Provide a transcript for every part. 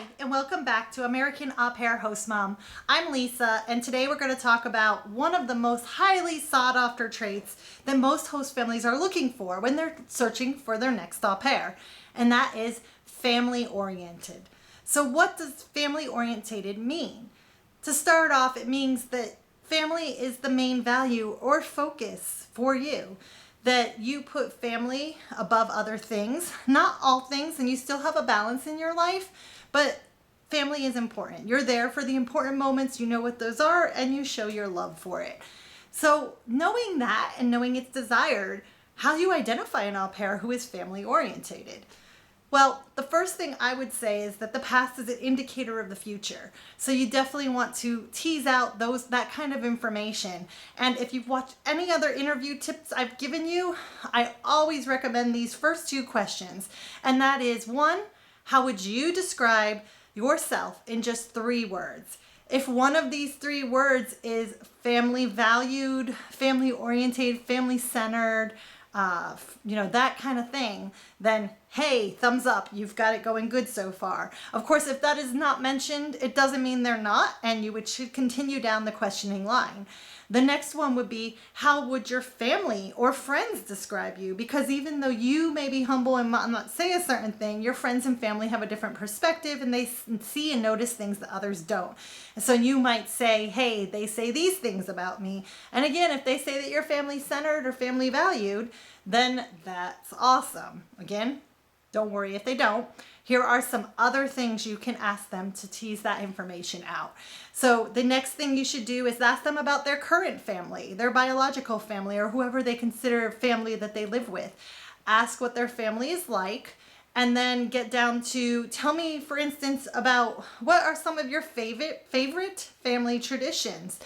Hi, and welcome back to American Aupair Host Mom. I'm Lisa, and today we're going to talk about one of the most highly sought after traits that most host families are looking for when they're searching for their next au pair, and that is family oriented. So what does family orientated mean? To start off, it means that family is the main value or focus for you. That you put family above other things, not all things, and you still have a balance in your life, but family is important. You're there for the important moments, you know what those are, and you show your love for it. So knowing that and knowing it's desired, how do you identify an au pair who is family orientated? Well, the first thing I would say is that the past is an indicator of the future. So you definitely want to tease out that kind of information. And if you've watched any other interview tips I've given you, I always recommend these first two questions. And that is, one, how would you describe yourself in just 3 words? If one of these 3 words is family valued, family oriented, family centered, that kind of thing, then hey, thumbs up, you've got it going good so far. Of course, if that is not mentioned, it doesn't mean they're not, and should continue down the questioning line. The next one would be, how would your family or friends describe you? Because even though you may be humble and not say a certain thing, your friends and family have a different perspective and they see and notice things that others don't. And so you might say, hey, they say these things about me. And again, if they say that you're family centered or family valued, then that's awesome. Again, don't worry if they don't. Here are some other things you can ask them to tease that information out. So the next thing you should do is ask them about their current family, their biological family, or whoever they consider family that they live with. Ask what their family is like, and then get down to, tell me, for instance, about what are some of your favorite family traditions.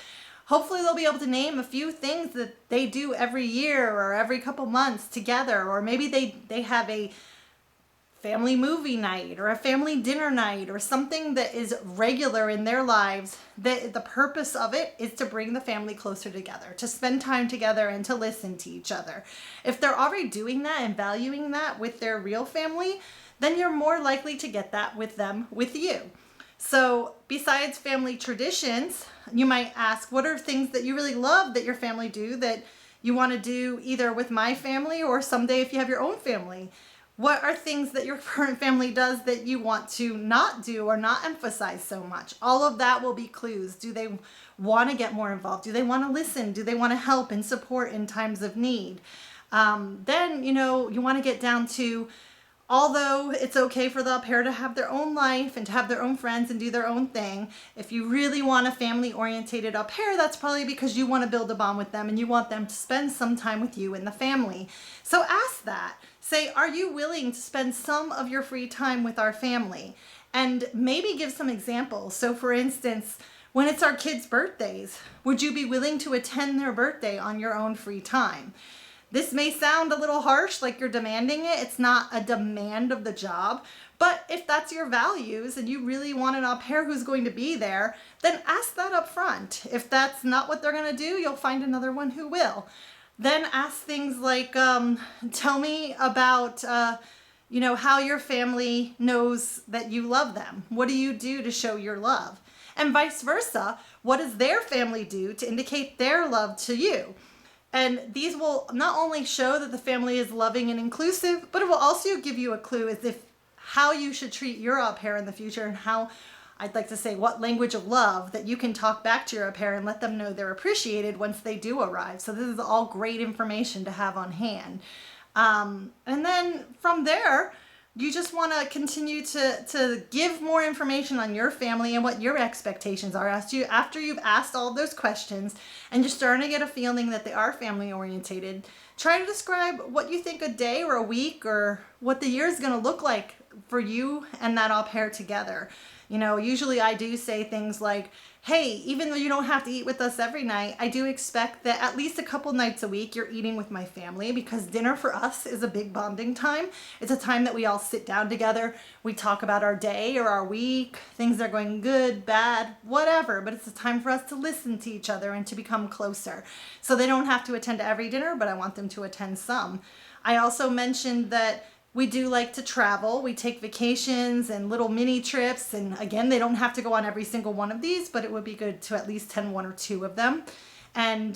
Hopefully they'll be able to name a few things that they do every year or every couple months together, or maybe they have a family movie night or a family dinner night or something that is regular in their lives, that the purpose of it is to bring the family closer together, to spend time together and to listen to each other. If they're already doing that and valuing that with their real family, then you're more likely to get that with them, with you. So besides family traditions, you might ask, what are things that you really love that your family do that you want to do either with my family or someday if you have your own family? What are things that your current family does that you want to not do or not emphasize so much? All of that will be clues. Do they want to get more involved? Do they want to listen? Do they want to help and support in times of need? Then, you want to get down to, although it's okay for the au pair to have their own life and to have their own friends and do their own thing, if you really want a family-orientated au pair, that's probably because you want to build a bond with them and you want them to spend some time with you and the family. So ask that. Say, are you willing to spend some of your free time with our family? And maybe give some examples. So for instance, when it's our kids' birthdays, would you be willing to attend their birthday on your own free time? This may sound a little harsh, like you're demanding it. It's not a demand of the job. But if that's your values and you really want an au pair who's going to be there, then ask that up front. If that's not what they're going to do, you'll find another one who will. Then ask things like, tell me about, how your family knows that you love them. What do you do to show your love? And vice versa, what does their family do to indicate their love to you? And these will not only show that the family is loving and inclusive, but it will also give you a clue as if how you should treat your au pair in the future and how, I'd like to say, what language of love that you can talk back to your au pair and let them know they're appreciated once they do arrive. So this is all great information to have on hand. And then from there, you just want to continue to give more information on your family and what your expectations are after you've asked all those questions and you're starting to get a feeling that they are family orientated. Try to describe what you think a day or a week or what the year is going to look like for you and that au pair together. Usually I do say things like, hey, even though you don't have to eat with us every night, I do expect that at least a couple nights a week you're eating with my family, because dinner for us is a big bonding time. It's a time that we all sit down together. We talk about our day or our week, things that are going good, bad, whatever, but it's a time for us to listen to each other and to become closer. So they don't have to attend every dinner, but I want them to attend some. I also mentioned that We do like to travel. We take vacations and little mini trips. And again, they don't have to go on every single one of these, but it would be good to at least attend one or two of them. And,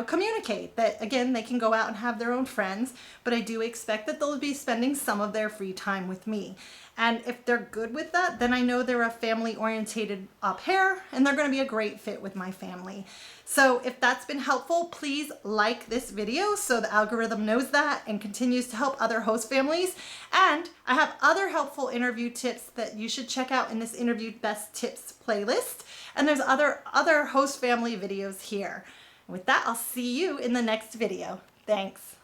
communicate that, again, they can go out and have their own friends, but I do expect that they'll be spending some of their free time with me. And if they're good with that, then I know they're a family-orientated au pair, and they're going to be a great fit with my family. So if that's been helpful, please like this video so the algorithm knows that and continues to help other host families. And I have other helpful interview tips that you should check out in this Interview Best Tips playlist. And there's other host family videos here. With that, I'll see you in the next video. Thanks.